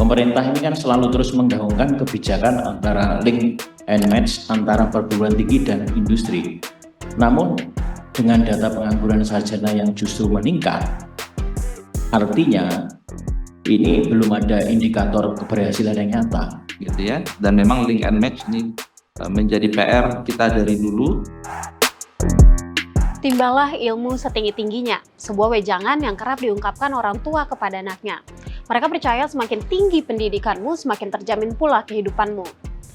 Pemerintah ini kan selalu terus menggaungkan kebijakan antara link and match antara perguruan tinggi dan industri. Namun dengan data pengangguran sarjana yang justru meningkat, artinya ini belum ada indikator keberhasilan yang nyata. Gitu ya. Dan memang link and match ini menjadi PR kita dari dulu. Timbalah ilmu setinggi-tingginya, sebuah wejangan yang kerap diungkapkan orang tua kepada anaknya. Mereka percaya semakin tinggi pendidikanmu, semakin terjamin pula kehidupanmu.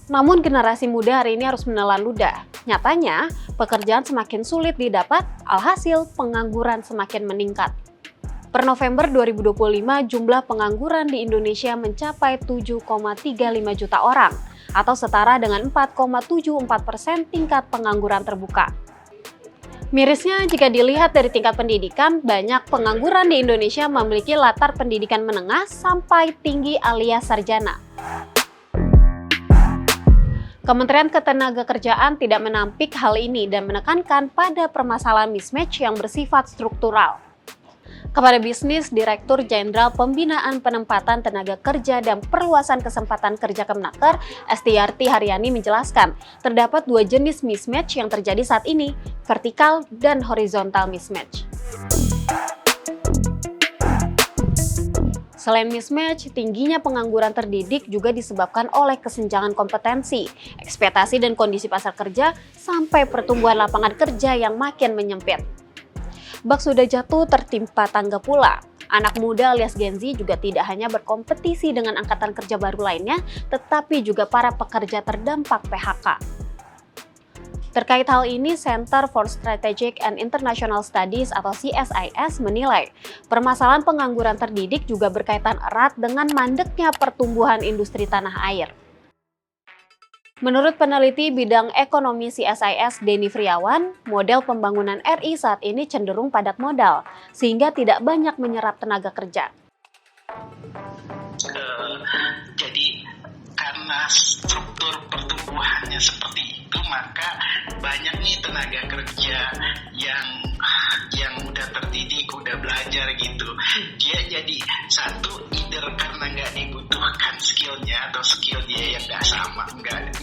Namun generasi muda hari ini harus menelan ludah. Nyatanya, pekerjaan semakin sulit didapat, alhasil pengangguran semakin meningkat. Per November 2025, jumlah pengangguran di Indonesia mencapai 7,35 juta orang, atau setara dengan 4,74% tingkat pengangguran terbuka. Mirisnya, jika dilihat dari tingkat pendidikan, banyak pengangguran di Indonesia memiliki latar pendidikan menengah sampai tinggi alias sarjana. Kementerian Ketenagakerjaan tidak menampik hal ini dan menekankan pada permasalahan mismatch yang bersifat struktural. Kepada bisnis, Direktur Jenderal Pembinaan Penempatan Tenaga Kerja dan Perluasan Kesempatan Kerja Kemenaker, Estiarti Haryani menjelaskan, terdapat dua jenis mismatch yang terjadi saat ini, vertikal dan horizontal mismatch. Selain mismatch, tingginya pengangguran terdidik juga disebabkan oleh kesenjangan kompetensi, ekspektasi dan kondisi pasar kerja, sampai pertumbuhan lapangan kerja yang makin menyempit. Bak sudah jatuh tertimpa tangga pula. Anak muda alias Gen Z juga tidak hanya berkompetisi dengan angkatan kerja baru lainnya, tetapi juga para pekerja terdampak PHK. Terkait hal ini, Center for Strategic and International Studies atau CSIS menilai, permasalahan pengangguran terdidik juga berkaitan erat dengan mandeknya pertumbuhan industri tanah air. Menurut peneliti bidang ekonomi CSIS Denny Friawan, model pembangunan RI saat ini cenderung padat modal, sehingga tidak banyak menyerap tenaga kerja. Jadi karena struktur pertumbuhannya seperti itu, maka banyak nih tenaga kerja yang udah terdidik, udah belajar gitu. Dia jadi satu, either karena nggak dibutuhkan skillnya atau skill dia yang nggak sama, nggak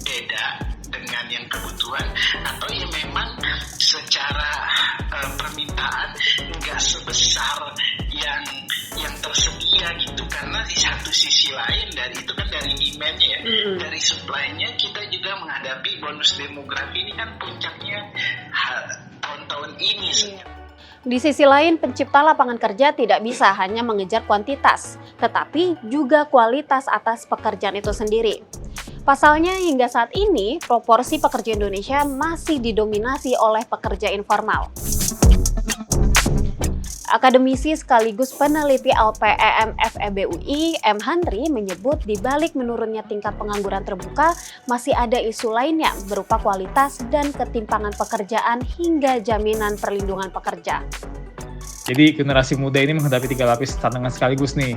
beda dengan yang kebutuhan, atau ya memang secara permintaan nggak sebesar yang tersedia gitu. Karena di satu sisi lain dari itu kan dari demand ya, dari supply-nya kita juga menghadapi bonus demografi ini kan puncaknya tahun-tahun ini. Di sisi lain, pencipta lapangan kerja tidak bisa hanya mengejar kuantitas, tetapi juga kualitas atas pekerjaan itu sendiri. Pasalnya, hingga saat ini, proporsi pekerja Indonesia masih didominasi oleh pekerja informal. Akademisi sekaligus peneliti LPEM FEB UI, M. Handri, menyebut di balik menurunnya tingkat pengangguran terbuka, masih ada isu lainnya berupa kualitas dan ketimpangan pekerjaan hingga jaminan perlindungan pekerja. Jadi generasi muda ini menghadapi 3 lapis tantangan sekaligus nih,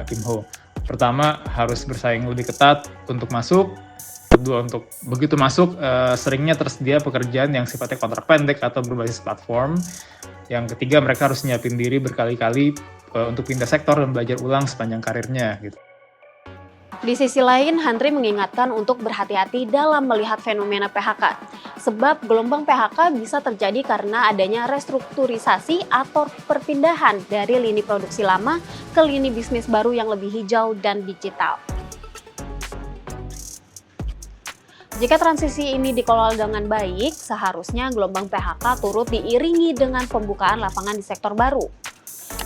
Kim Ho. Pertama, harus bersaing lebih ketat untuk masuk. Kedua, untuk begitu masuk, seringnya tersedia pekerjaan yang sifatnya kontrak pendek atau berbasis platform. Yang ketiga, mereka harus nyiapin diri berkali-kali untuk pindah sektor dan belajar ulang sepanjang karirnya. Gitu. Di sisi lain, Handri mengingatkan untuk berhati-hati dalam melihat fenomena PHK. Sebab gelombang PHK bisa terjadi karena adanya restrukturisasi atau perpindahan dari lini produksi lama ke lini bisnis baru yang lebih hijau dan digital. Jika transisi ini dikelola dengan baik, seharusnya gelombang PHK turut diiringi dengan pembukaan lapangan di sektor baru.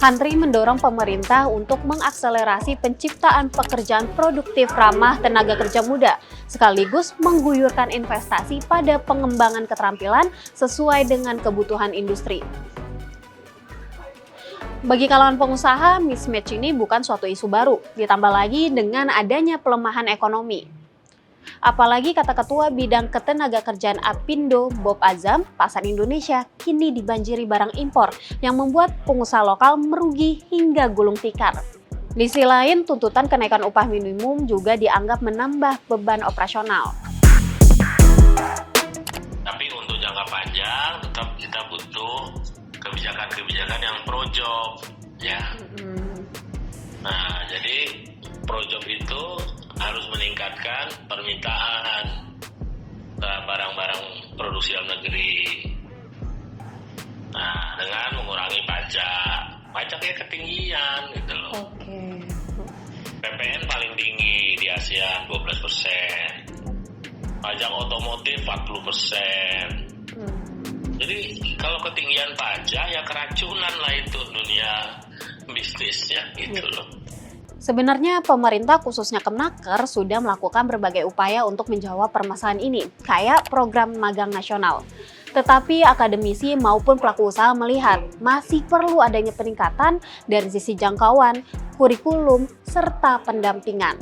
Handri mendorong pemerintah untuk mengakselerasi penciptaan pekerjaan produktif ramah tenaga kerja muda, sekaligus mengguyurkan investasi pada pengembangan keterampilan sesuai dengan kebutuhan industri. Bagi kalangan pengusaha, mismatch ini bukan suatu isu baru, ditambah lagi dengan adanya pelemahan ekonomi. Apalagi kata Ketua Bidang Ketenagakerjaan Apindo, Bob Azam, pasar Indonesia kini dibanjiri barang impor yang membuat pengusaha lokal merugi hingga gulung tikar. Di sisi lain, tuntutan kenaikan upah minimum juga dianggap menambah beban operasional. Tapi untuk jangka panjang tetap kita butuh kebijakan-kebijakan yang pro job, ya. Nah, jadi projob itu harus meningkatkan permintaan barang-barang produksi dalam negeri. Nah, dengan mengurangi pajaknya ketinggian gitu loh. Oke. PPN paling tinggi di ASEAN 12%, pajak otomotif 40%. Jadi kalau ketinggian pajak ya keracunan lah itu dunia bisnisnya gitu loh. Sebenarnya pemerintah khususnya Kemnaker sudah melakukan berbagai upaya untuk menjawab permasalahan ini, kayak program magang nasional. Tetapi akademisi maupun pelaku usaha melihat masih perlu adanya peningkatan dari sisi jangkauan, kurikulum, serta pendampingan.